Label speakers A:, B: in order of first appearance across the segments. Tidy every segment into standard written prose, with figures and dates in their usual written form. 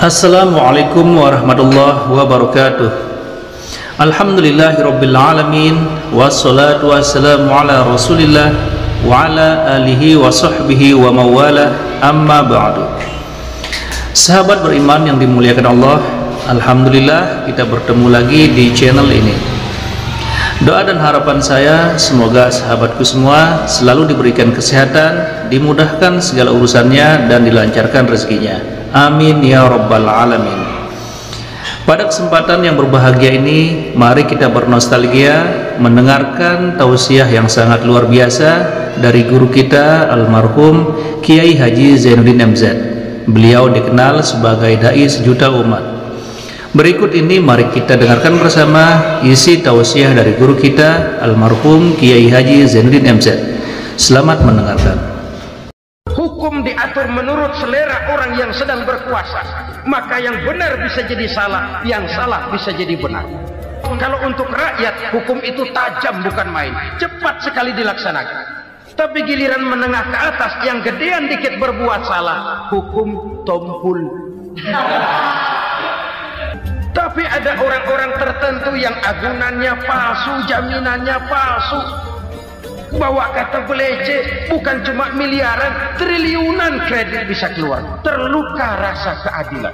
A: Assalamualaikum warahmatullahi wabarakatuh. Alhamdulillahirabbil alamin wassalatu wassalamu ala Rasulillah wa ala alihi wa sahbihi wa mawala, amma ba'du. Sahabat beriman yang dimuliakan Allah, alhamdulillah kita bertemu lagi di channel ini. Doa dan harapan saya semoga sahabatku semua selalu diberikan kesehatan, dimudahkan segala urusannya dan dilancarkan rezekinya. Amin ya rabbal alamin. Pada kesempatan yang berbahagia ini, mari kita bernostalgia mendengarkan tausiah yang sangat luar biasa dari guru kita almarhum Kiai Haji Zainuddin MZ. Beliau dikenal sebagai dai sejuta umat. Berikut ini mari kita dengarkan bersama isi tausiah dari guru kita almarhum Kiai Haji Zainuddin MZ. Selamat mendengarkan.
B: Hukum diatur menurut selera orang yang sedang berkuasa, maka yang benar bisa jadi salah, yang salah bisa jadi benar. Kalau untuk rakyat, hukum itu tajam bukan main, cepat sekali dilaksanakan. Tapi giliran menengah ke atas yang gedean dikit berbuat salah, hukum tompul. Tapi ada orang-orang tertentu yang agunannya palsu, jaminannya palsu, bawa kata belece, bukan cuma miliaran, triliunan kredit bisa keluar. Terluka rasa keadilan,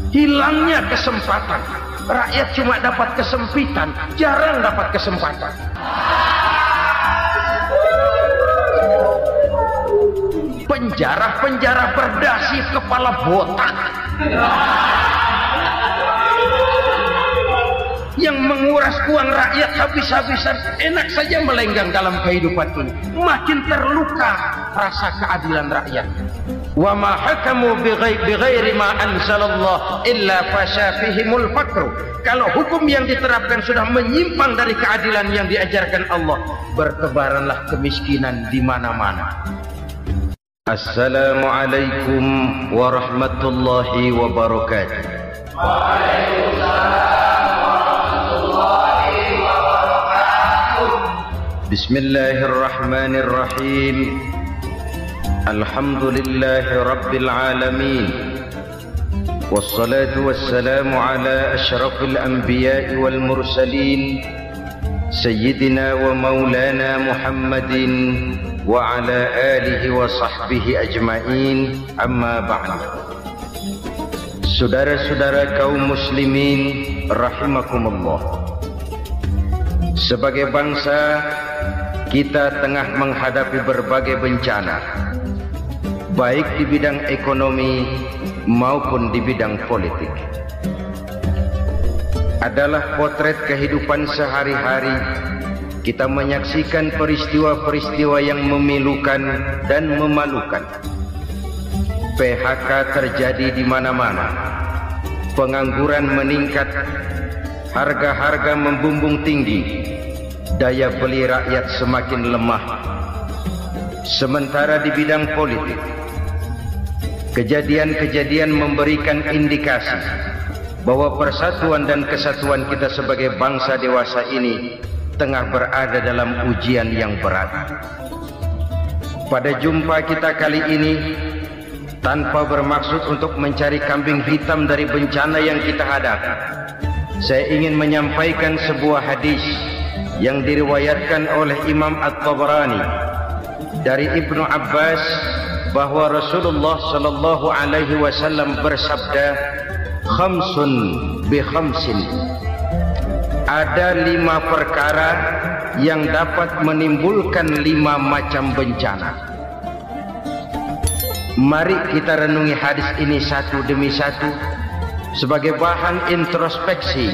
B: hilangnya kesempatan. Rakyat cuma dapat kesempitan, jarang dapat kesempatan. Penjara-penjara berdasi kepala botak yang menguras uang rakyat habis-habisan, enak saja melenggang dalam kehidupan ini. Makin terluka rasa keadilan rakyat. Wa ma hakamu bighairi ma anzalallah illa fasyafihimul faqru. Kalau hukum yang diterapkan sudah menyimpang dari keadilan yang diajarkan Allah, bertebaranlah kemiskinan di mana-mana. Assalamualaikum warahmatullahi wabarakatuh. Waalaikumsalam. Bismillahirrahmanirrahim. Alhamdulillahi rabbil alamin. Wassalatu wassalamu ala asyrafil anbiya'i wal mursalin, sayyidina wa maulana Muhammadin wa ala alihi wa sahbihi ajma'in, amma ba'd. Saudara-saudara kaum muslimin rahimakumullah, sebagai bangsa kita tengah menghadapi berbagai bencana, baik di bidang ekonomi maupun di bidang politik. Adalah potret kehidupan sehari-hari. Kita menyaksikan peristiwa-peristiwa yang memilukan dan memalukan. PHK terjadi di mana-mana, pengangguran meningkat, harga-harga membumbung tinggi, daya beli rakyat semakin lemah. Sementara di bidang politik, kejadian-kejadian memberikan indikasi bahwa persatuan dan kesatuan kita sebagai bangsa dewasa ini tengah berada dalam ujian yang berat. Pada jumpa kita kali ini, tanpa bermaksud untuk mencari kambing hitam dari bencana yang kita hadapi, saya ingin menyampaikan sebuah hadis yang diriwayatkan oleh Imam At-Tabarani dari Ibnu Abbas bahwa Rasulullah sallallahu alaihi wasallam bersabda, khamsun bi khamsin. Ada 5 perkara yang dapat menimbulkan 5 macam bencana. Mari kita renungi hadis ini satu demi satu sebagai bahan introspeksi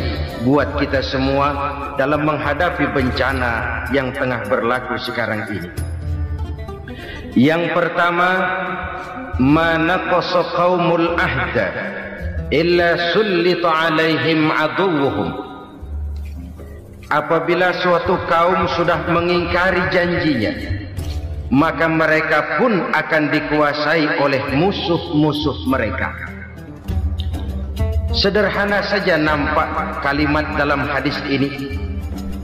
B: buat kita semua dalam menghadapi bencana yang tengah berlaku sekarang ini. Yang pertama, manaqasa qaumul ahda illa sullita alaihim aduwwuhum. Apabila suatu kaum sudah mengingkari janjinya, maka mereka pun akan dikuasai oleh musuh-musuh mereka. Sederhana saja nampak kalimat dalam hadis ini.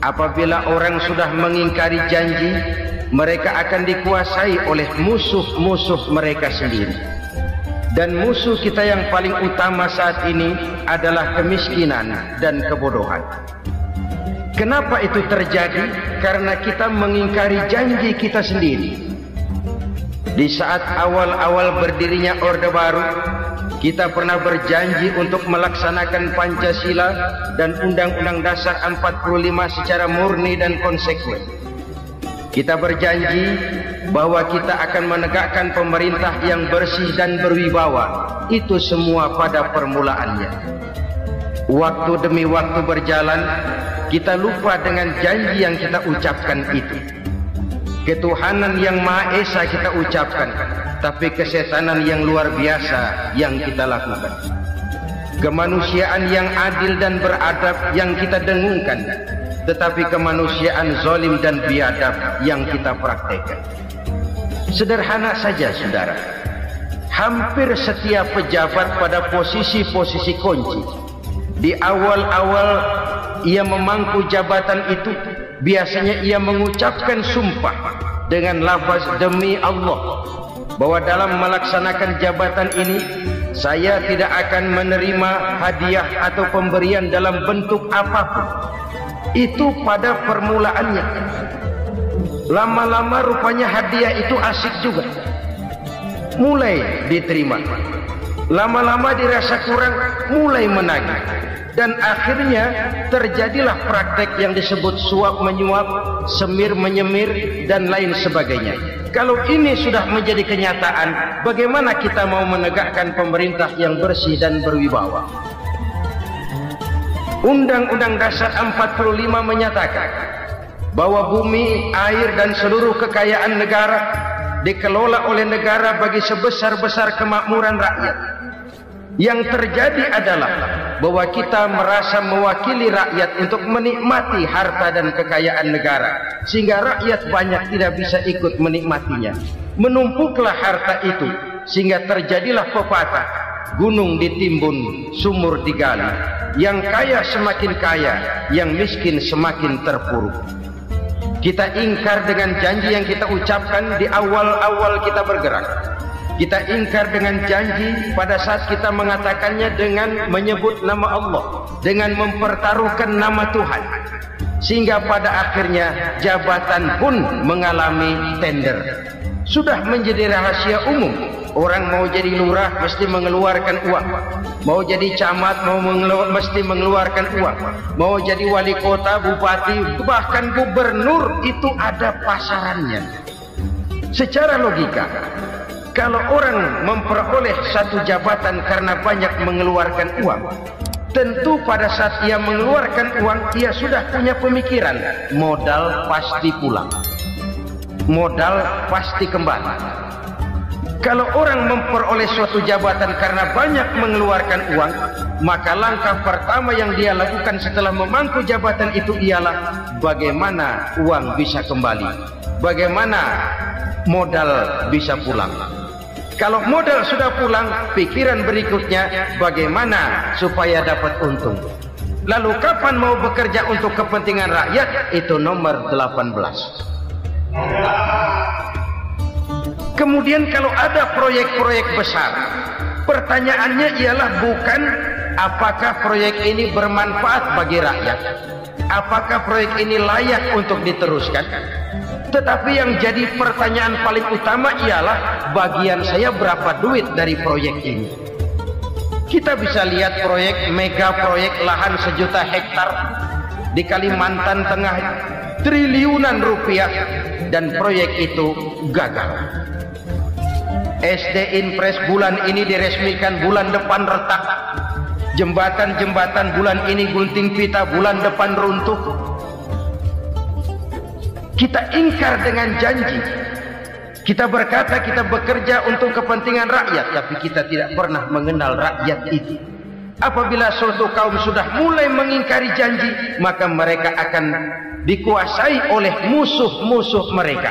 B: Apabila orang sudah mengingkari janji, mereka akan dikuasai oleh musuh-musuh mereka sendiri. Dan musuh kita yang paling utama saat ini adalah kemiskinan dan kebodohan. Kenapa itu terjadi? Karena kita mengingkari janji kita sendiri. Di saat awal-awal berdirinya Orde Baru, kita pernah berjanji untuk melaksanakan Pancasila dan Undang-Undang Dasar 45 secara murni dan konsekuen. Kita berjanji bahwa kita akan menegakkan pemerintah yang bersih dan berwibawa. Itu semua pada permulaannya. Waktu demi waktu berjalan, kita lupa dengan janji yang kita ucapkan itu. Ketuhanan yang Maha Esa kita ucapkan, tapi kesetanan yang luar biasa yang kita lakukan. Kemanusiaan yang adil dan beradab yang kita dengungkan, tetapi kemanusiaan zalim dan biadab yang kita praktekkan. Sederhana saja saudara, hampir setiap pejabat pada posisi-posisi kunci, di awal-awal ia memangku jabatan itu, biasanya ia mengucapkan sumpah dengan lafaz demi Allah, bahwa dalam melaksanakan jabatan ini saya tidak akan menerima hadiah atau pemberian dalam bentuk apapun. Itu pada permulaannya. Lama-lama rupanya hadiah itu asik juga, mulai diterima. Lama-lama dirasa kurang, mulai menagih. Dan akhirnya terjadilah praktek yang disebut suap menyuap, semir menyemir, dan lain sebagainya. Kalau ini sudah menjadi kenyataan, bagaimana kita mau menegakkan pemerintah yang bersih dan berwibawa? Undang-Undang Dasar 45 menyatakan bahwa bumi, air, dan seluruh kekayaan negara dikelola oleh negara bagi sebesar-besar kemakmuran rakyat. Yang terjadi adalah bahwa kita merasa mewakili rakyat untuk menikmati harta dan kekayaan negara, sehingga rakyat banyak tidak bisa ikut menikmatinya. Menumpuklah harta itu sehingga terjadilah pepatah, gunung ditimbun, sumur digali. Yang kaya semakin kaya, yang miskin semakin terpuruk. Kita ingkar dengan janji yang kita ucapkan di awal-awal kita bergerak. Kita ingkar dengan janji pada saat kita mengatakannya dengan menyebut nama Allah, dengan mempertaruhkan nama Tuhan, sehingga pada akhirnya jabatan pun mengalami tender. Sudah menjadi rahasia umum, orang mau jadi lurah mesti mengeluarkan uang, mau jadi camat mesti mengeluarkan uang, mau jadi wali kota, bupati, bahkan gubernur, itu ada pasarannya. Secara logika, kalau orang memperoleh satu jabatan karena banyak mengeluarkan uang, tentu pada saat ia mengeluarkan uang, ia sudah punya pemikiran, modal pasti pulang, modal pasti kembali. Kalau orang memperoleh suatu jabatan karena banyak mengeluarkan uang, maka langkah pertama yang dia lakukan setelah memangku jabatan itu ialah bagaimana uang bisa kembali, bagaimana modal bisa pulang. Kalau modal sudah pulang, pikiran berikutnya bagaimana supaya dapat untung. Lalu kapan mau bekerja untuk kepentingan rakyat? Itu nomor 18. Kemudian kalau ada proyek-proyek besar, pertanyaannya ialah bukan apakah proyek ini bermanfaat bagi rakyat, apakah proyek ini layak untuk diteruskan, tetapi yang jadi pertanyaan paling utama ialah bagian saya berapa duit dari proyek ini. Kita bisa lihat proyek, mega proyek lahan 1 juta hektar di Kalimantan Tengah, triliunan rupiah, dan proyek itu gagal. SD Impres bulan ini diresmikan, bulan depan retak. Jembatan-jembatan bulan ini gunting pita, bulan depan runtuh. Kita ingkar dengan janji. Kita berkata kita bekerja untuk kepentingan rakyat, tapi kita tidak pernah mengenal rakyat itu. Apabila suatu kaum sudah mulai mengingkari janji, maka mereka akan dikuasai oleh musuh-musuh mereka.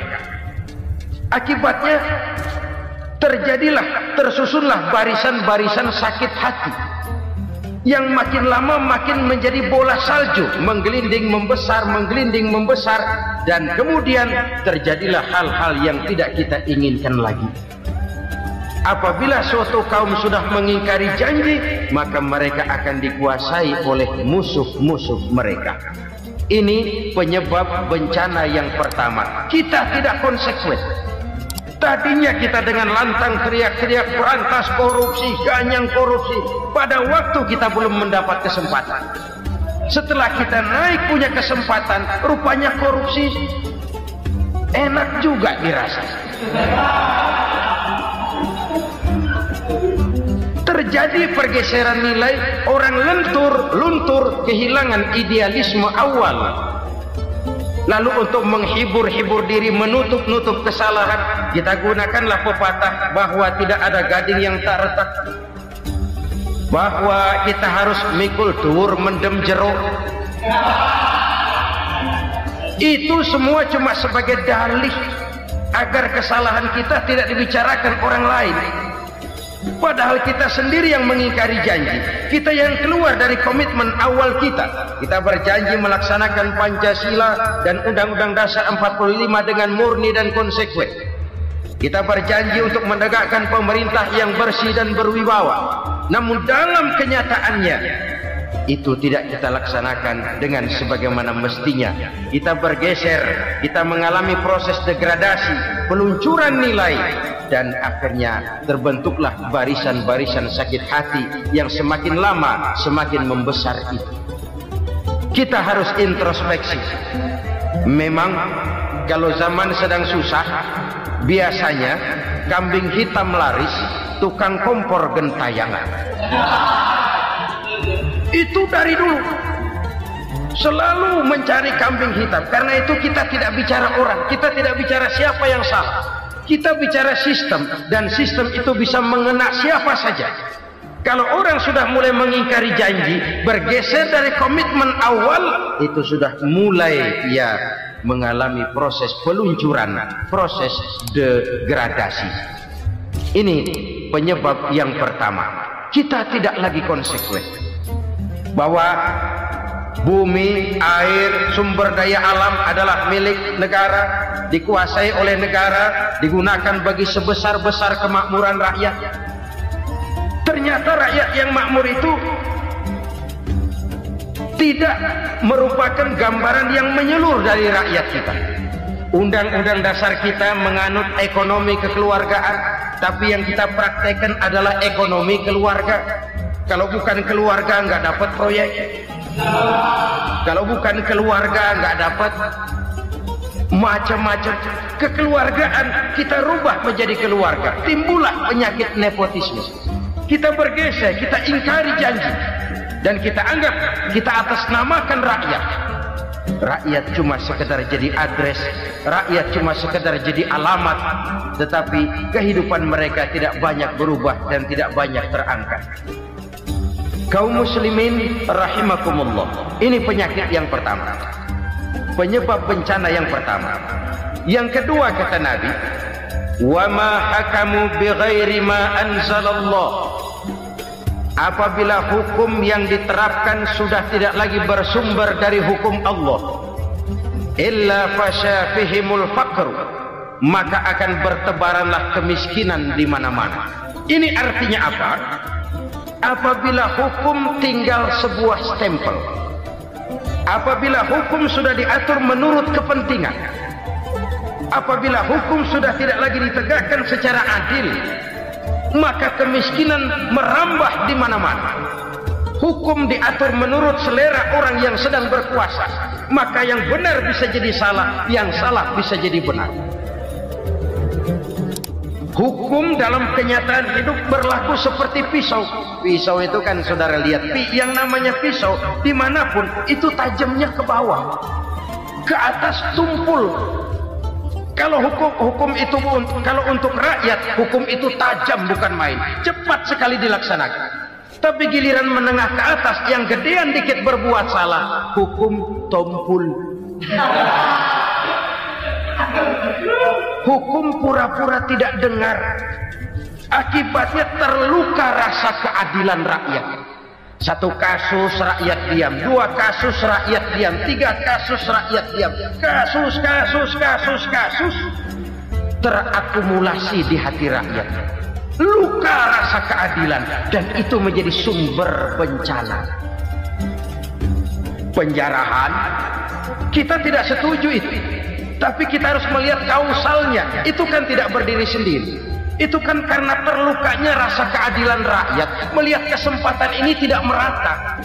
B: Akibatnya tersusunlah barisan-barisan sakit hati yang makin lama makin menjadi bola salju, menggelinding membesar, dan kemudian terjadilah hal-hal yang tidak kita inginkan lagi. Apabila suatu kaum sudah mengingkari janji, maka mereka akan dikuasai oleh musuh-musuh mereka. Ini penyebab bencana yang pertama. Kita tidak konsekuen. Tadinya kita dengan lantang teriak-teriak berantas korupsi, ganyang korupsi. Pada waktu kita belum mendapat kesempatan. Setelah kita naik punya kesempatan, rupanya korupsi enak juga dirasa. Terjadi pergeseran nilai, orang luntur kehilangan idealisme awal. Lalu untuk menghibur-hibur diri, menutup kesalahan, kita gunakanlah pepatah bahwa tidak ada gading yang tak retak, bahwa kita harus mikul dur mendem jeruk. Itu semua cuma sebagai dalih agar kesalahan kita tidak dibicarakan orang lain. Padahal kita sendiri yang mengingkari janji. Kita yang keluar dari komitmen awal kita. Kita berjanji melaksanakan Pancasila dan Undang-Undang Dasar 45 dengan murni dan konsekuen. Kita berjanji untuk menegakkan pemerintah yang bersih dan berwibawa. Namun dalam kenyataannya itu tidak kita laksanakan dengan sebagaimana mestinya. Kita bergeser, kita mengalami proses degradasi, peluncuran nilai, dan akhirnya terbentuklah barisan-barisan sakit hati yang semakin lama semakin membesar itu. Kita harus introspeksi. Memang kalau zaman sedang susah, biasanya kambing hitam laris, tukang kompor gentayangan. Itu dari dulu selalu mencari kambing hitam. Karena itu kita tidak bicara orang, kita tidak bicara siapa yang salah, kita bicara sistem, dan sistem itu bisa mengena siapa saja. Kalau orang sudah mulai mengingkari janji, bergeser dari komitmen awal, itu sudah mulai mengalami proses peluncuran, proses degradasi. Ini penyebab yang pertama. Kita tidak lagi konsekuen bahwa bumi, air, sumber daya alam adalah milik negara, dikuasai oleh negara, digunakan bagi sebesar-besar kemakmuran rakyat. Ternyata rakyat yang makmur itu tidak merupakan gambaran yang menyeluruh dari rakyat kita. Undang-undang dasar kita menganut ekonomi kekeluargaan, tapi yang kita praktekkan adalah ekonomi keluarga. Kalau bukan keluarga nggak dapat proyek, kalau bukan keluarga nggak dapat macam-macam. Kekeluargaan kita rubah menjadi keluarga, timbullah penyakit nepotisme. Kita bergeser, kita ingkari janji, dan kita anggap kita atasnamakan rakyat. Rakyat cuma sekedar jadi adres, rakyat cuma sekedar jadi alamat, tetapi kehidupan mereka tidak banyak berubah dan tidak banyak terangkat. Kaum muslimin rahimakumullah, ini penyakit yang pertama, penyebab bencana yang pertama. Yang kedua kata Nabi, wa ma hakamu bighairi ma anzalallah. Apabila hukum yang diterapkan sudah tidak lagi bersumber dari hukum Allah, illa fasha fihimul faqr, maka akan bertebaranlah kemiskinan di mana-mana. Ini artinya apa? Apabila hukum tinggal sebuah stempel, apabila hukum sudah diatur menurut kepentingan, apabila hukum sudah tidak lagi ditegakkan secara adil, maka kemiskinan merambah di mana-mana. Hukum diatur menurut selera orang yang sedang berkuasa, maka yang benar bisa jadi salah, yang salah bisa jadi benar. Hukum dalam kenyataan hidup berlaku seperti pisau. Pisau itu kan saudara lihat, yang namanya pisau dimanapun itu tajamnya ke bawah, ke atas tumpul. Kalau hukum itu, kalau untuk rakyat, hukum itu tajam bukan main, cepat sekali dilaksanakan. Tapi giliran menengah ke atas, yang gedean dikit berbuat salah, hukum tumpul. Hukum pura-pura tidak dengar, akibatnya terluka rasa keadilan rakyat. Satu kasus rakyat diam, dua kasus rakyat diam, tiga kasus rakyat diam, kasus terakumulasi di hati rakyat. luka rasa keadilan, dan itu menjadi sumber bencana. Penjarahan kita tidak setuju itu, tapi kita harus melihat kausalnya. Itu kan tidak berdiri sendiri, itu kan karena terlukanya rasa keadilan rakyat melihat kesempatan ini tidak merata.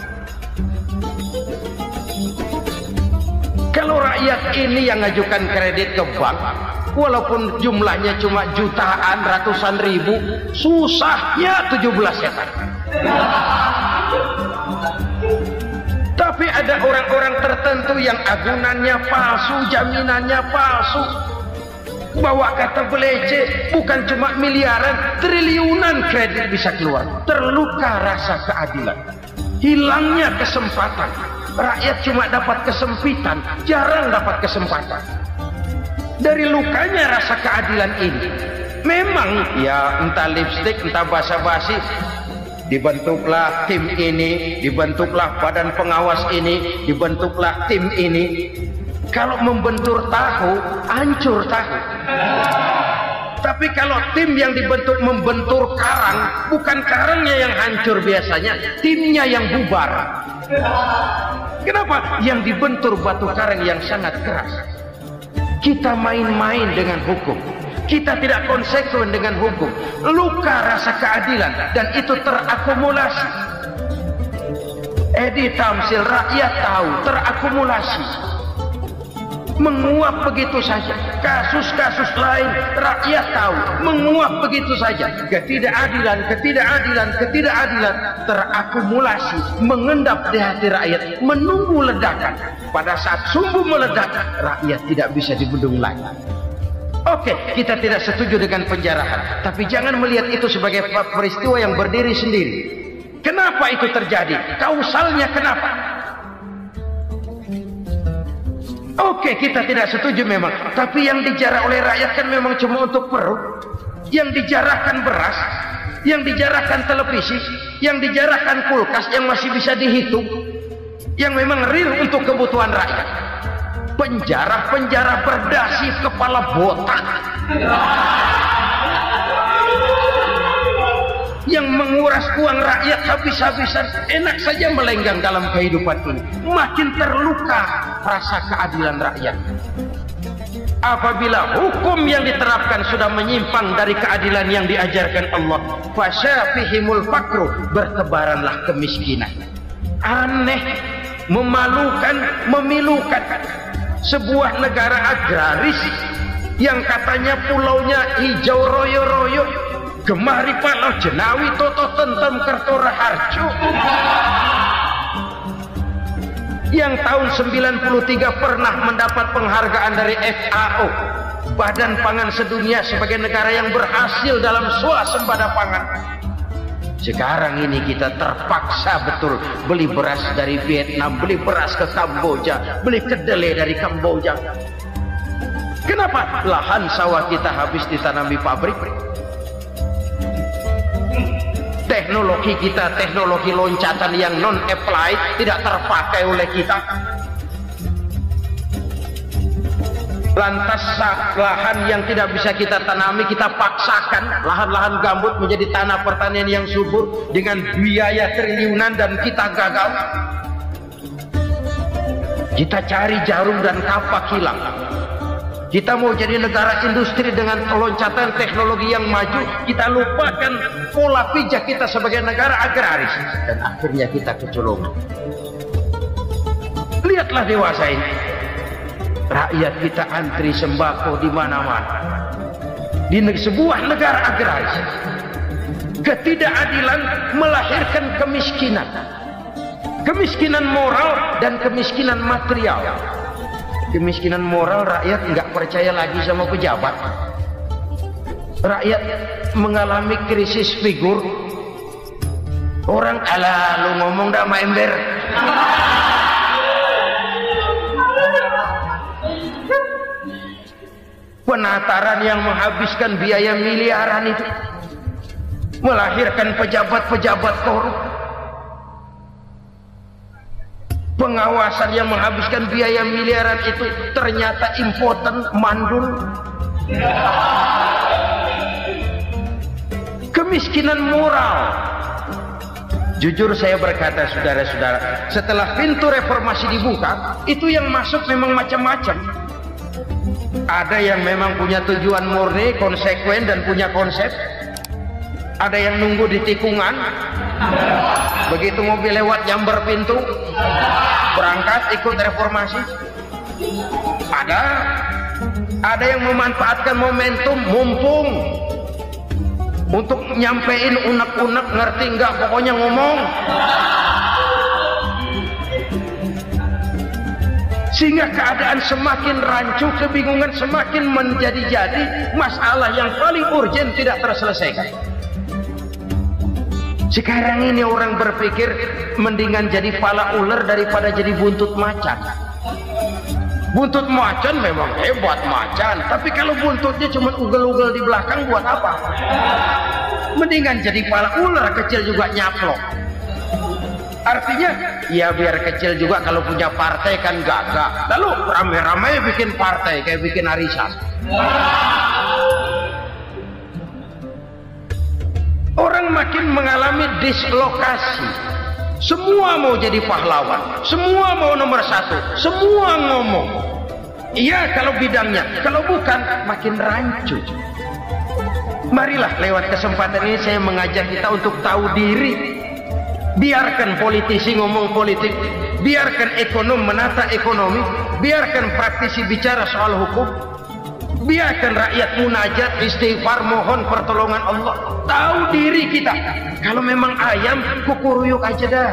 B: Kalau rakyat ini yang ngajukan kredit ke bank, walaupun jumlahnya cuma jutaan, ratusan ribu, susahnya 17 setan. Tapi ada orang-orang tertentu yang agunannya palsu, jaminannya palsu, bawa kata belece, bukan cuma miliaran, triliunan kredit bisa keluar. Terluka rasa keadilan, hilangnya kesempatan. Rakyat cuma dapat kesempitan, jarang dapat kesempatan. Dari lukanya rasa keadilan ini, memang ya entah lipstick, entah basa-basi, dibentuklah tim ini, dibentuklah badan pengawas ini, dibentuklah tim ini. Kalau membentur tahu, hancur tahu. Tapi kalau tim yang dibentuk membentur karang, bukan karangnya yang hancur biasanya, timnya yang bubar. Kenapa? Yang dibentur batu karang yang sangat keras. Kita main-main dengan hukum, kita tidak konsekuen dengan hukum. Luka rasa keadilan, dan itu terakumulasi. Edi Tamsil, rakyat tahu, terakumulasi, menguap begitu saja. Kasus-kasus lain rakyat tahu, menguap begitu saja. Ketidakadilan, ketidakadilan, ketidakadilan terakumulasi, mengendap di hati rakyat, menunggu ledakan. Pada saat sumbu meledak, rakyat tidak bisa dibendung lagi. Oke, kita tidak setuju dengan penjarahan, tapi jangan melihat itu sebagai peristiwa yang berdiri sendiri. Kenapa itu terjadi? Kausalnya kenapa? Oke, kita tidak setuju memang, tapi yang dijarah oleh rakyat kan memang cuma untuk perut. Yang dijarahkan beras, yang dijarahkan televisi, yang dijarahkan kulkas yang masih bisa dihitung, yang memang real untuk kebutuhan rakyat. Penjara-penjara berdasi kepala botak yang menguras uang rakyat habis-habisan, enak saja melenggang dalam kehidupan ini. Makin terluka rasa keadilan rakyat. Apabila hukum yang diterapkan sudah menyimpang dari keadilan yang diajarkan Allah, fasyafihimul fakru, bertebaranlah kemiskinan. Aneh, memalukan, memilukan. Sebuah negara agraris yang katanya pulaunya hijau royo-royo, Gemah Ripalau Jenawi Toto Tentrem Kerto Raharjo, yang tahun 93 pernah mendapat penghargaan dari FAO, Badan Pangan Sedunia, sebagai negara yang berhasil dalam swasembada pangan. Sekarang ini kita terpaksa betul beli beras dari Vietnam, beli beras ke Kamboja, beli kedelai dari Kamboja. Kenapa? Lahan sawah kita habis ditanami pabrik. Teknologi kita, teknologi loncatan yang non-applied, tidak terpakai oleh kita. Lantas lahan yang tidak bisa kita tanami, kita paksakan lahan-lahan gambut menjadi tanah pertanian yang subur dengan biaya triliunan, dan kita gagal. Kita cari jarum dan kapak hilang. Kita mau jadi negara industri dengan loncatan teknologi yang maju, kita lupakan pola pijak kita sebagai negara agraris, dan akhirnya kita kecolongan. Lihatlah dewasa ini, rakyat kita antri sembako di mana-mana. Di sebuah negara agraris, ketidakadilan melahirkan kemiskinan, kemiskinan moral dan kemiskinan material. Kemiskinan moral, rakyat nggak percaya lagi sama pejabat. Rakyat mengalami krisis figur. Orang, alah lu ngomong dah sama ember. Penataran yang menghabiskan biaya miliaran itu melahirkan pejabat-pejabat korup. Pengawasan yang menghabiskan biaya miliaran itu ternyata impoten, mandul. kemiskinan moral. Jujur saya berkata, saudara-saudara, setelah pintu reformasi dibuka, itu yang masuk memang macam-macam. Ada yang memang punya tujuan murni, konsekuen dan punya konsep. Ada yang nunggu di tikungan, begitu mobil lewat nyamber pintu, berangkat ikut reformasi. Ada yang memanfaatkan momentum, mumpung untuk nyampein unek-unek, ngerti enggak, pokoknya ngomong. Sehingga keadaan semakin rancu, kebingungan semakin menjadi-jadi, masalah yang paling urgen tidak terselesaikan. Sekarang ini orang berpikir mendingan jadi pala ular daripada jadi buntut macan. Buntut macan memang hebat macan, tapi kalau buntutnya cuma ugel-ugel di belakang buat apa? Mendingan jadi pala ular kecil juga nyaplok. Artinya ya biar kecil juga kalau punya partai kan gagah. Lalu rame-rame bikin partai kayak bikin arisan. Orang makin mengalami dislokasi. Semua mau jadi pahlawan, semua mau nomor satu, semua ngomong. Iya kalau bidangnya, kalau bukan makin rancu. Marilah lewat kesempatan ini saya mengajak kita untuk tahu diri. Biarkan politisi ngomong politik, biarkan ekonom menata ekonomi, biarkan praktisi bicara soal hukum, biarkan rakyat munajat, istighfar, mohon pertolongan Allah. Tahu diri kita. Kalau memang ayam, kukuruyuk aja dah.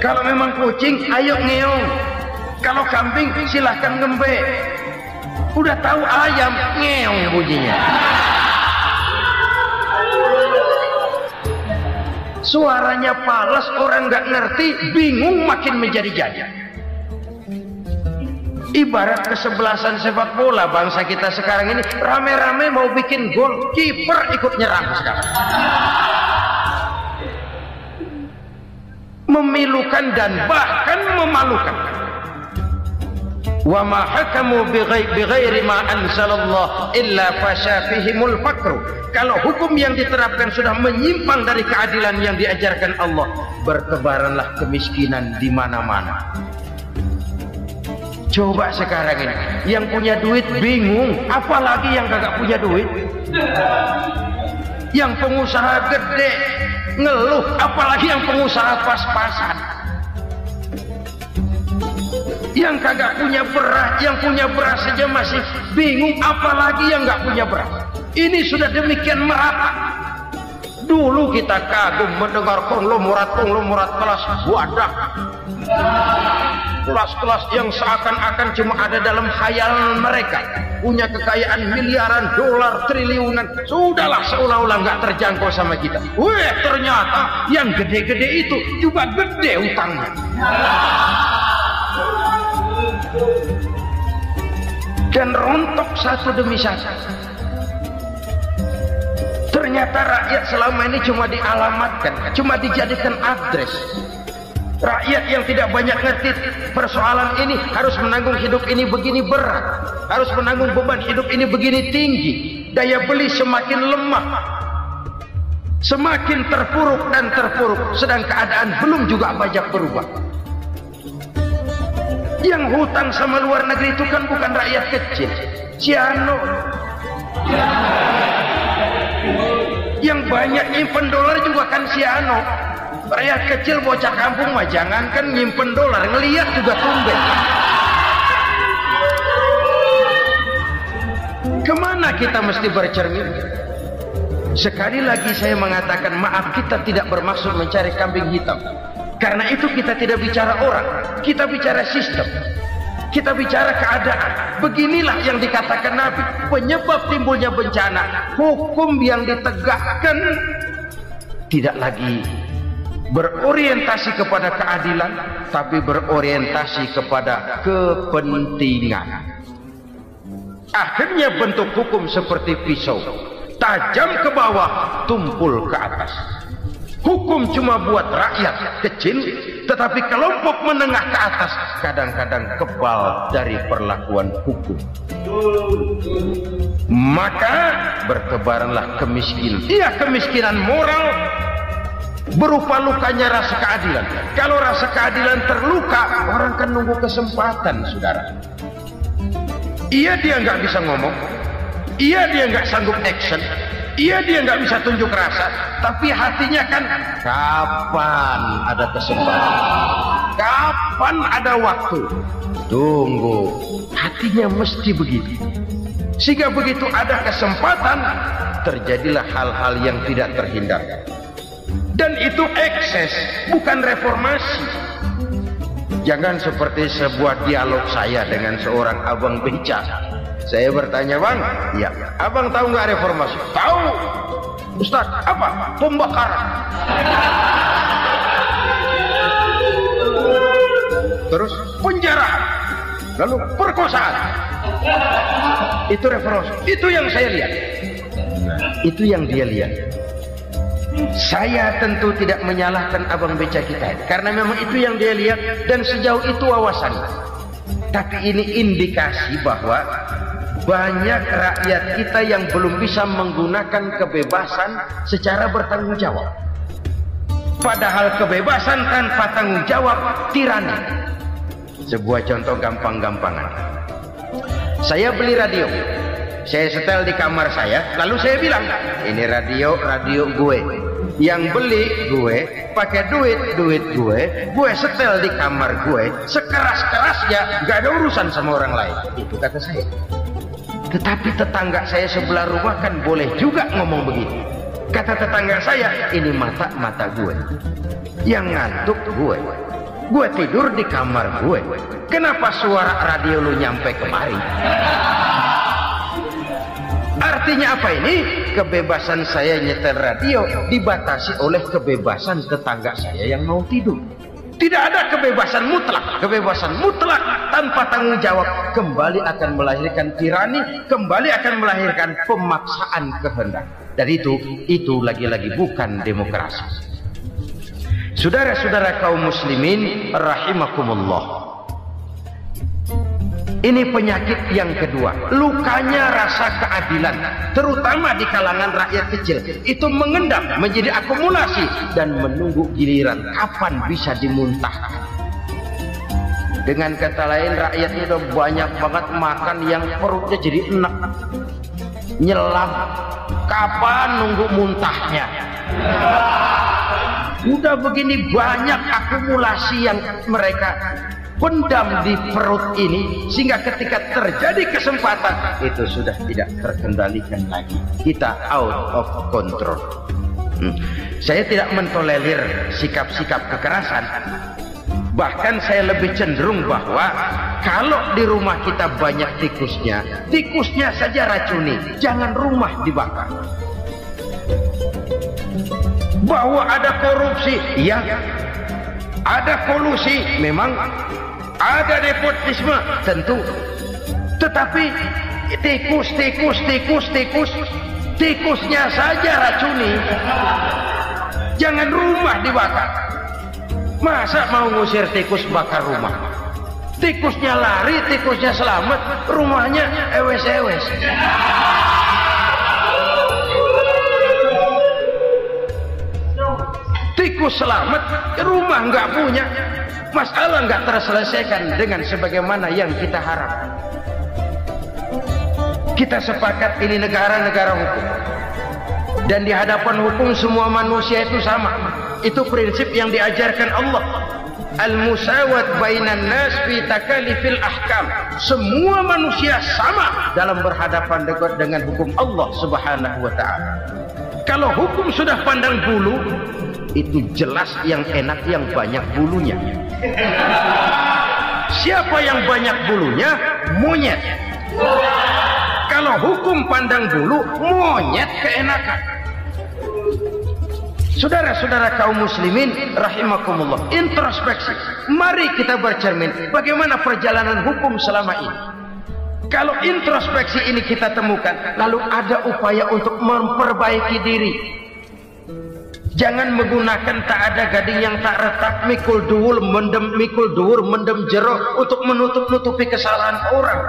B: Kalau memang kucing, ayo ngeong. Kalau kambing, silahkan ngembe. Udah tahu ayam, ngeong bunyinya. Suaranya palas, orang nggak ngerti, bingung, makin menjadi-jadi. Ibarat kesebelasan sepak bola bangsa kita sekarang ini, rame-rame mau bikin gol, kiper ikut nyerang sekarang. Memilukan dan bahkan memalukan. Wa ma hakamu bighairi ma anzalallah illa fasha fihimul faqru. Kalau hukum yang diterapkan sudah menyimpang dari keadilan yang diajarkan Allah, bertebaranlah kemiskinan di mana-mana. Coba sekarang ini, yang punya duit bingung, apalagi yang kagak punya duit. Yang pengusaha gede ngeluh, apalagi yang pengusaha pas-pasan. Yang kagak punya beras, yang punya beras saja masih bingung, apalagi yang nggak punya beras. Ini sudah demikian merata. Dulu kita kagum mendengar konglomerat kelas wadah, kelas-kelas yang seakan-akan cuma ada dalam khayal mereka, punya kekayaan miliaran dolar, triliunan. Sudahlah, seolah-olah nggak terjangkau sama kita. Weh, ternyata yang gede-gede itu juga gede utangnya. Dan rontok satu demi satu. Ternyata rakyat selama ini cuma dialamatkan, cuma dijadikan adres. Rakyat yang tidak banyak ngerti persoalan ini harus menanggung hidup ini begini berat, harus menanggung beban hidup ini begini tinggi. Daya beli semakin lemah, semakin terpuruk dan terpuruk, sedang keadaan belum juga banyak berubah. Yang hutang sama luar negeri itu kan bukan rakyat kecil, Ciano. Yang banyak nyimpen dolar juga kan Ciano. Rakyat kecil bocah kampung mah jangankan nyimpen dolar, ngelihat juga tumben. Kemana kita mesti bercermin? Sekali lagi saya mengatakan maaf, kita tidak bermaksud mencari kambing hitam. Karena itu kita tidak bicara orang, kita bicara sistem, kita bicara keadaan. Beginilah yang dikatakan Nabi, penyebab timbulnya bencana. Hukum yang ditegakkan tidak lagi berorientasi kepada keadilan, tapi berorientasi kepada kepentingan. Akhirnya bentuk hukum seperti pisau, tajam ke bawah, tumpul ke atas. Hukum cuma buat rakyat kecil, Tetapi kelompok menengah ke atas kadang-kadang kebal dari perlakuan hukum. Maka bertebaranlah kemiskinan. Iya, kemiskinan moral berupa lukanya rasa keadilan. Kalau rasa keadilan terluka, orang kan nunggu kesempatan, saudara. Iya, dia nggak bisa ngomong. Iya, dia nggak sanggup action. Iya, dia nggak bisa tunjuk rasa. Tapi hatinya kan, kapan ada kesempatan? Kapan ada waktu? Tunggu. Hatinya mesti begitu. Sehingga begitu ada kesempatan, terjadilah hal-hal yang tidak terhindarkan. Dan itu ekses, bukan reformasi. Jangan seperti sebuah dialog saya dengan seorang abang beca. Saya bertanya, bang, ya, abang tahu nggak reformasi? Tahu. Ustaz, apa? Pembakaran. Terus penjarahan. Lalu perkosaan. Itu reformasi. Itu yang saya lihat. Itu yang dia lihat. Saya tentu tidak menyalahkan abang beca kita, karena memang itu yang dia lihat dan sejauh itu wawasannya. Tapi ini indikasi bahwa banyak rakyat kita yang belum bisa menggunakan kebebasan secara bertanggung jawab. Padahal kebebasan tanpa tanggung jawab tirani. Sebuah contoh gampang-gampangan. Saya beli radio. Saya setel di kamar saya, lalu saya bilang, ini radio gue. Yang beli gue, pakai duit gue setel di kamar gue, sekeras-kerasnya, gak ada urusan sama orang lain. Itu kata saya. Tetapi tetangga saya sebelah rumah kan boleh juga ngomong begitu. Kata tetangga saya, ini mata gue. Yang ngantuk gue. Gue tidur di kamar gue. Kenapa suara radio lu nyampe kemari? Artinya apa ini? Kebebasan saya nyetel radio dibatasi oleh kebebasan tetangga saya yang mau tidur. Tidak ada kebebasan mutlak. Kebebasan mutlak tanpa tanggung jawab kembali akan melahirkan tirani, kembali akan melahirkan pemaksaan kehendak. Dan itu lagi-lagi bukan demokrasi. Saudara-saudara kaum muslimin rahimakumullah. Ini penyakit yang kedua, lukanya rasa keadilan, terutama di kalangan rakyat kecil. Itu mengendap menjadi akumulasi dan menunggu giliran kapan bisa dimuntahkan. Dengan kata lain, rakyat itu udah banyak banget makan yang perutnya jadi enak, nyelam. Kapan nunggu muntahnya? Udah begini banyak akumulasi yang mereka pendam di perut ini, sehingga ketika terjadi kesempatan itu sudah tidak terkendalikan lagi. Kita out of control. Saya tidak mentolerir sikap-sikap kekerasan. Bahkan saya lebih cenderung bahwa kalau di rumah kita banyak tikusnya saja racuni, jangan rumah dibakar. Bahwa ada korupsi, ya, ada kolusi, memang ada nepotisme, tentu. Tetapi tikusnya saja racuni. Jangan rumah dibakar. Masa mau ngusir tikus bakar rumah? Tikusnya lari, tikusnya selamat, rumahnya ewes-ewes. Tikus selamat, rumah nggak punya. Masalah nggak terselesaikan dengan sebagaimana yang kita harapkan. Kita sepakat ini negara hukum, dan di hadapan hukum semua manusia itu sama. Itu prinsip yang diajarkan Allah. Al-musawat bainan nas fi takalifil ahkam. Semua manusia sama dalam berhadapan dengan hukum Allah Subhanahu wa ta'ala. Kalau hukum sudah pandang bulu, itu jelas yang enak yang banyak bulunya. Siapa yang banyak bulunya? Monyet. Kalau hukum pandang bulu, monyet keenakan. Saudara-saudara kaum muslimin rahimakumullah, introspeksi. Mari kita bercermin bagaimana perjalanan hukum selama ini. Kalau introspeksi ini kita temukan, lalu ada upaya untuk memperbaiki diri. Jangan menggunakan tak ada gading yang tak retak, mikul duwur mendem jero untuk menutup-nutupi kesalahan orang.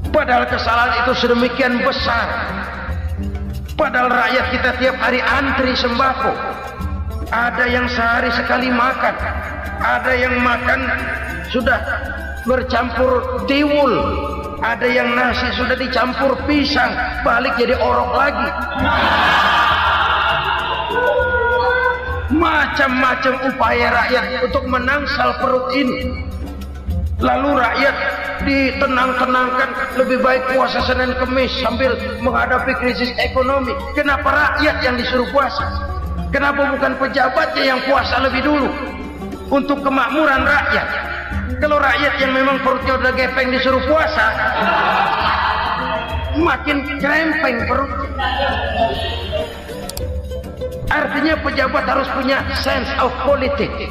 B: Padahal kesalahan itu sedemikian besar. Padahal rakyat kita tiap hari antri sembako. Ada yang sehari sekali makan, ada yang makan sudah bercampur tiwul, ada yang nasi sudah dicampur pisang, balik jadi orok lagi. Macam-macam upaya rakyat untuk menangsal perut ini. Lalu rakyat ditenang-tenangkan, lebih baik puasa Senin Kemis sambil menghadapi krisis ekonomi. Kenapa rakyat yang disuruh puasa? Kenapa bukan pejabatnya yang puasa lebih dulu untuk kemakmuran rakyat? Kalau rakyat yang memang perutnya udah gepeng disuruh puasa, makin krempeng perutnya. Artinya pejabat harus punya sense of politics.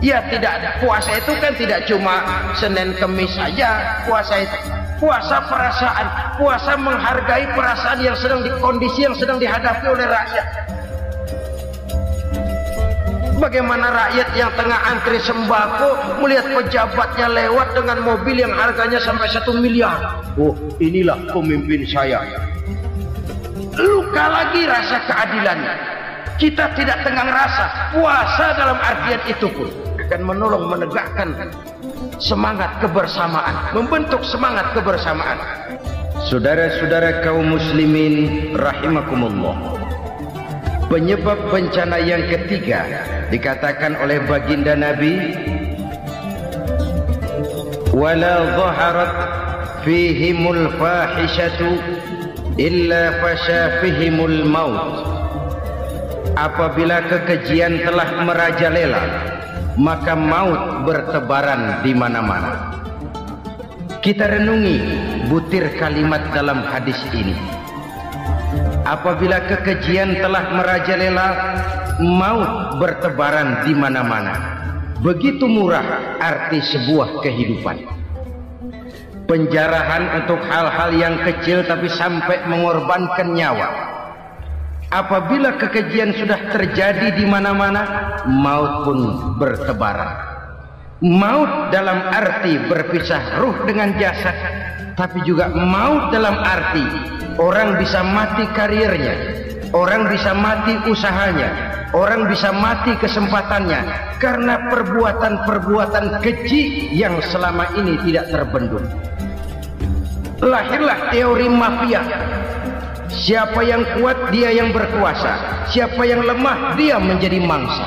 B: Ya, tidak ada. Puasa itu kan tidak cuma Senin Kemis saja. Puasa itu puasa perasaan, puasa menghargai perasaan yang sedang kondisi yang sedang dihadapi oleh rakyat. Bagaimana rakyat yang tengah antri sembako melihat pejabatnya lewat dengan mobil yang harganya sampai 1 miliar. Oh, inilah pemimpin saya. Luka lagi rasa keadilannya. Kita tidak tenggang rasa. Puasa dalam artian itu pun akan menolong menegakkan semangat kebersamaan, membentuk semangat kebersamaan. Saudara-saudara kaum muslimin rahimakumullah, penyebab bencana yang ketiga dikatakan oleh baginda Nabi, wala dhaharat fihimul fahishatu illa fasha fihimul maut. Apabila kekejian telah merajalela, maka maut bertebaran di mana-mana. Kita renungi butir kalimat dalam hadis ini. Apabila kekejian telah merajalela, maut bertebaran di mana-mana. Begitu murah arti sebuah kehidupan. Penjarahan untuk hal-hal yang kecil tapi sampai mengorbankan nyawa. Apabila kekejian sudah terjadi di mana-mana, maut pun bertebaran. Maut dalam arti berpisah ruh dengan jasad, tapi juga maut dalam arti orang bisa mati karirnya, orang bisa mati usahanya, orang bisa mati kesempatannya karena perbuatan-perbuatan keji yang selama ini tidak terbendung. Lahirlah teori mafia. Siapa yang kuat dia yang berkuasa, siapa yang lemah dia menjadi mangsa.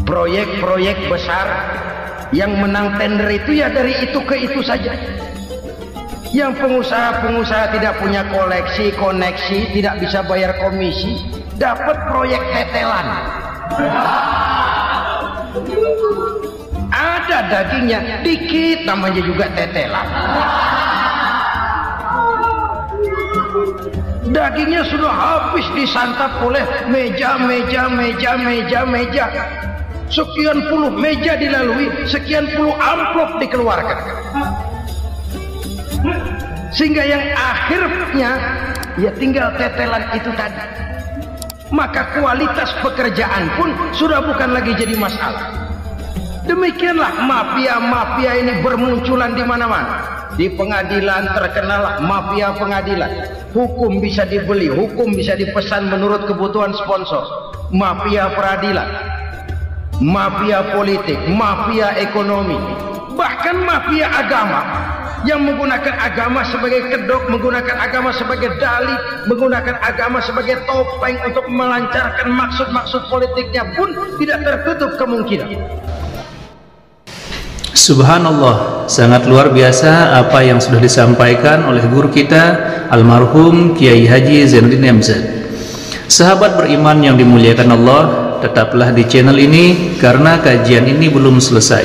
B: Proyek-proyek besar yang menang tender itu ya dari itu ke itu saja. Yang pengusaha-pengusaha tidak punya koneksi, tidak bisa bayar komisi, dapat proyek tetelan. Ada dagingnya dikit, namanya juga tetelan. Dagingnya sudah habis disantap oleh meja. Sekian puluh meja dilalui, sekian puluh amplop dikeluarkan. Sehingga yang akhirnya ya tinggal tetelan itu tadi. Maka kualitas pekerjaan pun sudah bukan lagi jadi masalah. Demikianlah mafia-mafia ini bermunculan di mana-mana. Di pengadilan terkenal mafia pengadilan. Hukum bisa dibeli, hukum bisa dipesan menurut kebutuhan sponsor. Mafia peradilan, mafia politik, mafia ekonomi, bahkan mafia agama yang menggunakan agama sebagai kedok, menggunakan agama sebagai dalih, menggunakan agama sebagai topeng untuk melancarkan maksud-maksud politiknya pun tidak tertutup kemungkinan.
A: Subhanallah, sangat luar biasa apa yang sudah disampaikan oleh guru kita almarhum Kiai Haji Zainuddin MZ. Sahabat beriman yang dimuliakan Allah, tetaplah di channel ini karena kajian ini belum selesai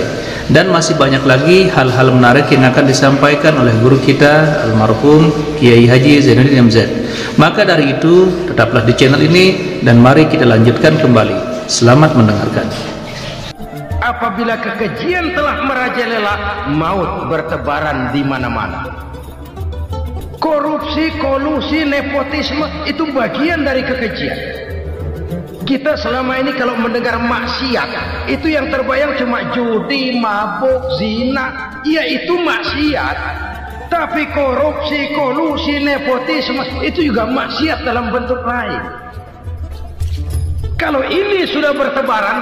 A: dan masih banyak lagi hal-hal menarik yang akan disampaikan oleh guru kita almarhum Kiai Haji Zainuddin MZ. Maka dari itu tetaplah di channel ini dan mari kita lanjutkan kembali. Selamat mendengarkan.
B: Apabila kekejian telah merajalela, maut bertebaran di mana-mana. Korupsi, kolusi, nepotisme itu bagian dari kekejian. Kita selama ini kalau mendengar maksiat, itu yang terbayang cuma judi, mabuk, zina. Ya itu maksiat. Tapi korupsi, kolusi, nepotisme itu juga maksiat dalam bentuk lain. Kalau ini sudah bertebaran,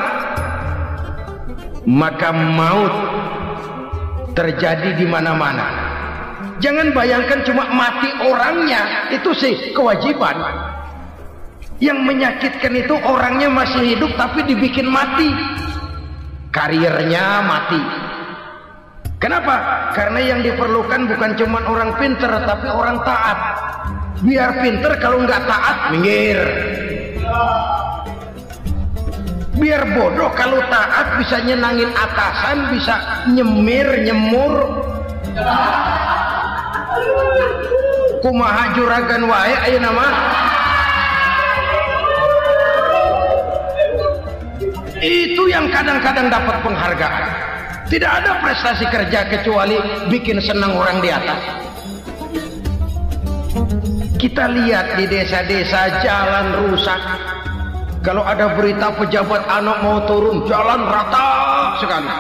B: maka maut terjadi di mana-mana. Jangan bayangkan cuma mati orangnya, itu sih kewajiban. Yang menyakitkan itu orangnya masih hidup tapi dibikin mati, karirnya mati. Kenapa? Karena yang diperlukan bukan cuma orang pinter tapi orang taat. Biar pinter, kalau nggak taat minggir. Biar bodoh, kalau taat bisa nyenangin atasan, bisa nyemir, nyemur. Kumaha juragan wae ayeuna mah. Itu yang kadang-kadang dapat penghargaan. Tidak ada prestasi kerja kecuali bikin senang orang di atas. Kita lihat di desa-desa jalan rusak. Kalau ada berita pejabat anak mau turun, jalan rata sekali.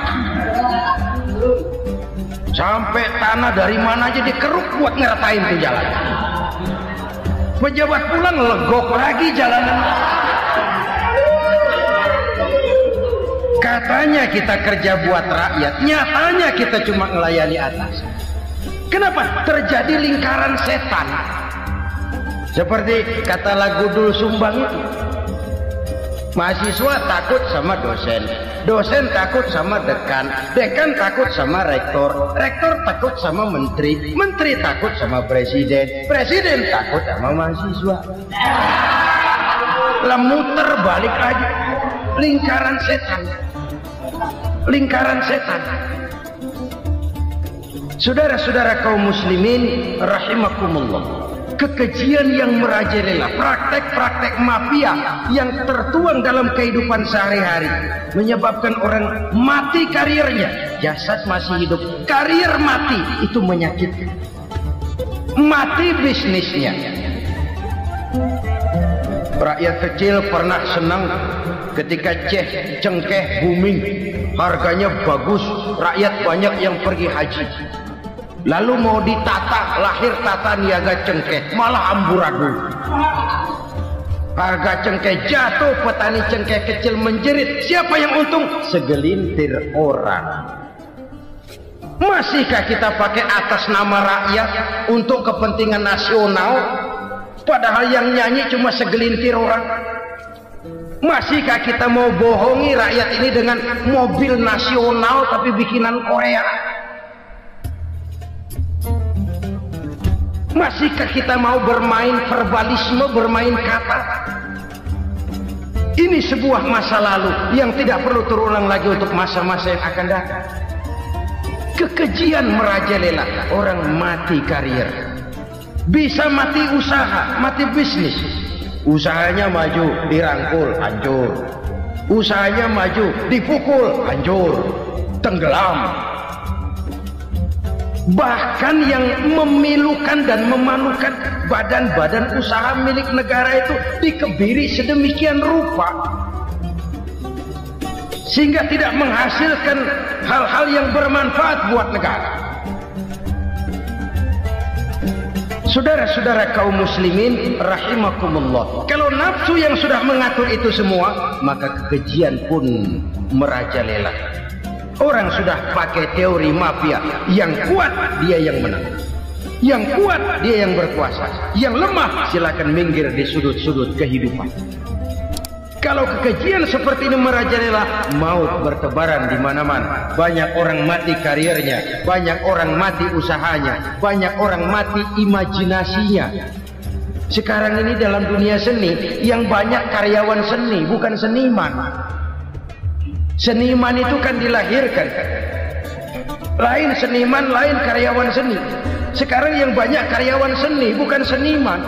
B: Sampai tanah dari mana aja dikeruk buat ngeratain tuh jalan. Pejabat pulang legok lagi jalanan. Katanya kita kerja buat rakyat, nyatanya kita cuma melayani atas. Kenapa? Terjadi lingkaran setan. Seperti kata lagu Dul Sumbang itu. Mahasiswa takut sama dosen, dosen takut sama dekan, dekan takut sama rektor, rektor takut sama menteri, menteri takut sama presiden, presiden takut sama mahasiswa. Lah muter balik lagi, lingkaran setan, lingkaran setan. Saudara-saudara kaum muslimin rahimakumullah, kekejian yang merajalela, praktek-praktek mafia yang tertuang dalam kehidupan sehari-hari menyebabkan orang mati karirnya, jasad masih hidup, karir mati, itu menyakitkan. Mati bisnisnya. Rakyat kecil pernah senang ketika cengkeh booming, harganya bagus, rakyat banyak yang pergi haji. Lalu mau ditata, lahir tata niaga cengkeh, malah amburadul. Harga cengkeh jatuh, petani cengkeh kecil menjerit. Siapa yang untung? Segelintir orang. Masihkah kita pakai atas nama rakyat untuk kepentingan nasional, padahal yang nyanyi cuma segelintir orang? Masihkah kita mau bohongi rakyat ini dengan mobil nasional tapi bikinan Korea? Masihkah kita mau bermain verbalisme, bermain kata? Ini sebuah masa lalu yang tidak perlu terulang lagi untuk masa-masa yang akan datang. Kekejian merajalela, orang mati karir, bisa mati usaha, mati bisnis. Usahanya maju, dirangkul, hancur. Usahanya maju, dipukul, hancur, tenggelam. Bahkan yang memilukan dan memalukan badan-badan usaha milik negara itu dikebiri sedemikian rupa sehingga tidak menghasilkan hal-hal yang bermanfaat buat negara. Saudara-saudara kaum muslimin rahimakumullah, kalau nafsu yang sudah mengatur itu semua, maka kekejian pun merajalela. Orang sudah pakai teori mafia, yang kuat dia yang menang, yang kuat dia yang berkuasa, yang lemah silakan minggir di sudut-sudut kehidupan. Kalau kekejian seperti ini merajalela, maut bertebaran di mana-mana. Banyak orang mati karirnya, banyak orang mati usahanya, banyak orang mati imajinasinya. Sekarang ini dalam dunia seni yang banyak karyawan seni, bukan seniman. Seniman itu kan dilahirkan, lain seniman, lain karyawan seni. Sekarang yang banyak karyawan seni, bukan seniman.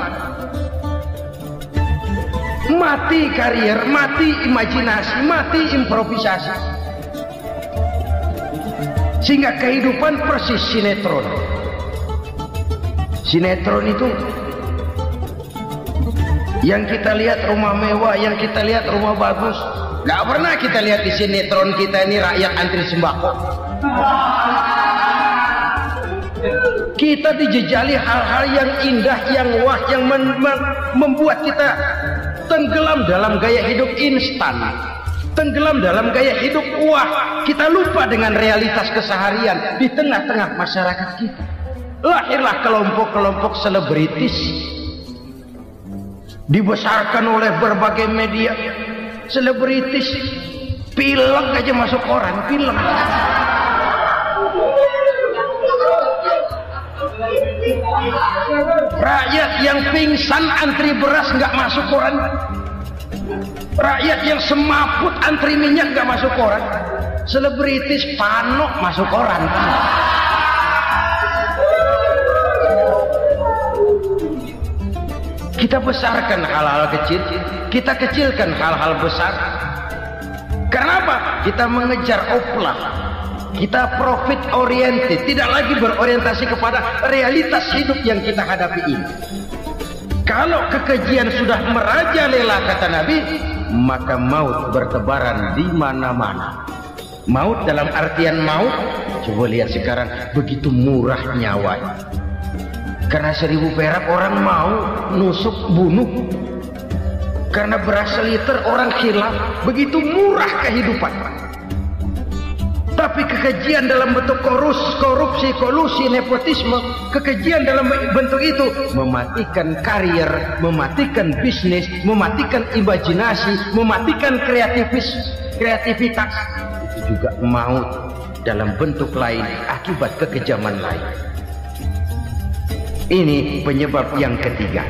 B: Mati karir, mati imajinasi, mati improvisasi, sehingga kehidupan persis sinetron. Sinetron itu yang kita lihat rumah mewah, yang kita lihat rumah bagus. Gak pernah kita lihat di sinetron kita ini rakyat antri sembako. Kita dijejali hal-hal yang indah, yang wah, yang membuat kita tenggelam dalam gaya hidup instan, tenggelam dalam gaya hidup wah. Kita lupa dengan realitas keseharian di tengah-tengah masyarakat kita. Lahirlah kelompok-kelompok selebritis, dibesarkan oleh berbagai media. Selebritis film aja masuk koran, film. Rakyat yang pingsan antri beras nggak masuk koran. Rakyat yang semaput antri minyak nggak masuk koran. Selebritis panok masuk koran. Kita besarkan hal-hal kecil, kita kecilkan hal-hal besar. Kenapa? Kita mengejar oplah, kita profit oriented, tidak lagi berorientasi kepada realitas hidup yang kita hadapi ini. Kalau kekejian sudah merajalela, kata Nabi, maka maut bertebaran di mana-mana. Maut dalam artian maut, coba lihat sekarang begitu murah nyawa. Karena 1000 perak orang mau nusuk bunuh. Karena beras seliter orang khilaf. Begitu murah kehidupan. Tapi kekejian dalam bentuk korupsi, kolusi, nepotisme, kekejian dalam bentuk itu mematikan karier, mematikan bisnis, mematikan imajinasi, mematikan kreativitas. Itu juga maut dalam bentuk lain akibat kekejaman lain. Ini penyebab yang ketiga.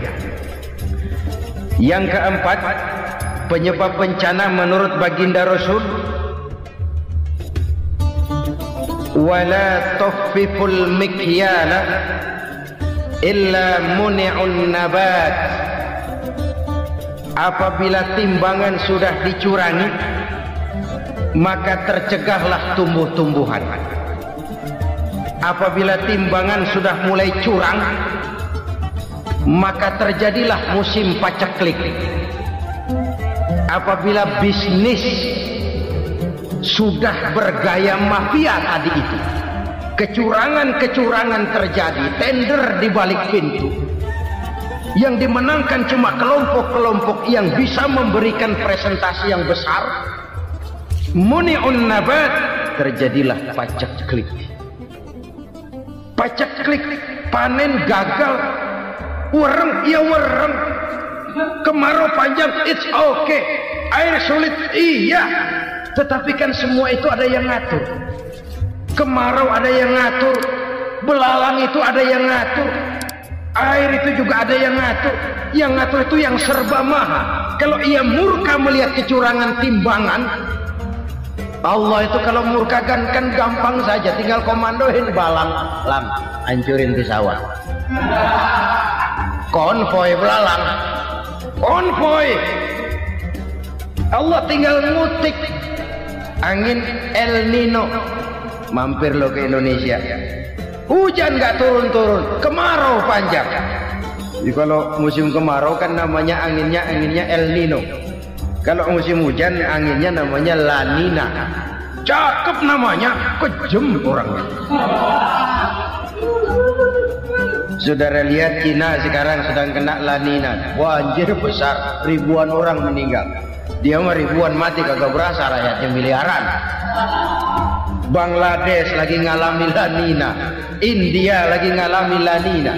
B: Yang keempat, penyebab bencana menurut baginda Rasul, wala tuffiful mikyala illa muni'un nabat. Apabila timbangan sudah dicurangi, maka tercegahlah tumbuh-tumbuhan. Apabila timbangan sudah mulai curang, maka terjadilah musim paceklik. Apabila bisnis sudah bergaya mafia tadi itu, kecurangan-kecurangan terjadi, tender di balik pintu, yang dimenangkan cuma kelompok-kelompok yang bisa memberikan presentasi yang besar, muni'un nabat, terjadilah paceklik. Paceklik, panen gagal, wereng, ya wereng, kemarau panjang, it's okay, air sulit, iya, tetapi kan semua itu ada yang ngatur. Kemarau ada yang ngatur, belalang itu ada yang ngatur, air itu juga ada yang ngatur. Yang ngatur itu yang serba maha. Kalau ia murka melihat kecurangan timbangan, Allah itu kalau murka kan gampang saja, tinggal komandoin balang, lang, hancurin pesawat. Konvoy belalang, konvoy. Allah tinggal ngutik angin El Nino, mampir lo ke Indonesia. Hujan nggak turun-turun, kemarau panjang. Jadi kalau musim kemarau kan namanya anginnya El Nino. Kalau musim hujan anginnya namanya La Nina. Cakep namanya, kejem orangnya. Saudara lihat Cina sekarang sedang kena La Nina, banjir besar, ribuan orang meninggal. Dia mah ribuan mati kagak berasa, rakyatnya miliaran. Bangladesh lagi ngalami La Nina, India lagi ngalami La Nina.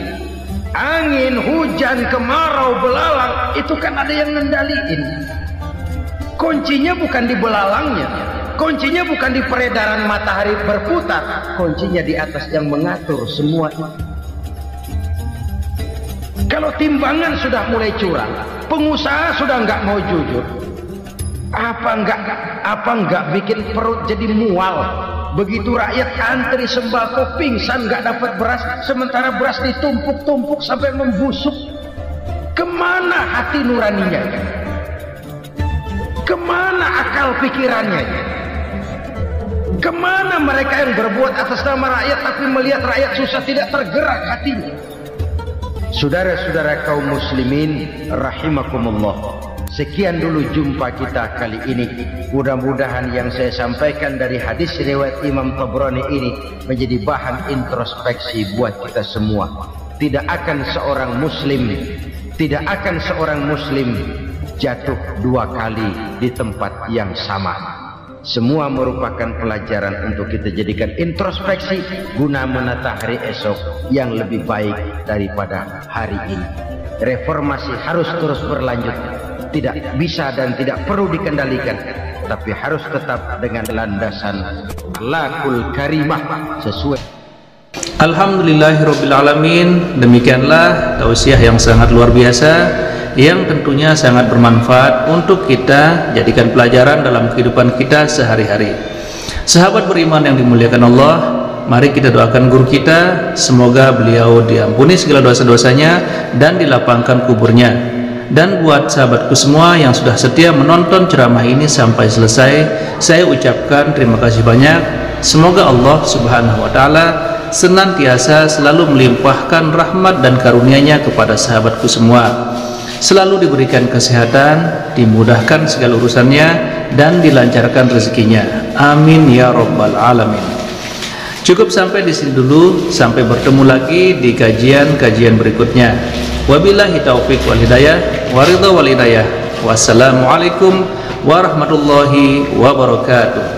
B: Angin, hujan, kemarau, belalang, itu kan ada yang ngendaliin. Kuncinya bukan di belalangnya, kuncinya bukan di peredaran matahari berputar, kuncinya di atas yang mengatur semua itu. Kalau timbangan sudah mulai curang, pengusaha sudah nggak mau jujur, apa nggak bikin perut jadi mual? Begitu rakyat antri sembako pingsan nggak dapat beras, sementara beras ditumpuk-tumpuk sampai membusuk. Kemana hati nuraninya? Kemana akal pikirannya? Kemana mereka yang berbuat atas nama rakyat tapi melihat rakyat susah tidak tergerak hatinya? Saudara-saudara kaum muslimin rahimakumullah, sekian dulu jumpa kita kali ini. Mudah-mudahan yang saya sampaikan dari hadis riwayat Imam Tabrani ini menjadi bahan introspeksi buat kita semua. Tidak akan seorang muslim jatuh dua kali di tempat yang sama. Semua merupakan pelajaran untuk kita jadikan introspeksi guna menata hari esok yang lebih baik daripada hari ini. Reformasi harus terus berlanjut, tidak bisa dan tidak perlu dikendalikan, tapi harus tetap dengan landasan akhlakul karimah sesuai.
A: Alhamdulillahirabbil alamin. Demikianlah tausiah yang sangat luar biasa yang tentunya sangat bermanfaat untuk kita jadikan pelajaran dalam kehidupan kita sehari-hari. Sahabat beriman yang dimuliakan Allah, mari kita doakan guru kita, semoga beliau diampuni segala dosa-dosanya dan dilapangkan kuburnya. Dan buat sahabatku semua yang sudah setia menonton ceramah ini sampai selesai, saya ucapkan terima kasih banyak. Semoga Allah Subhanahu wa Ta'ala senantiasa selalu melimpahkan rahmat dan karunia-Nya kepada sahabatku semua, selalu diberikan kesehatan, dimudahkan segala urusannya, dan dilancarkan rezekinya. Amin ya rabbal alamin. Cukup sampai di sini dulu, sampai bertemu lagi di kajian-kajian berikutnya. Wabillahi taufiq wal hidayah, waridha wal hidayah. Wassalamualaikum warahmatullahi wabarakatuh.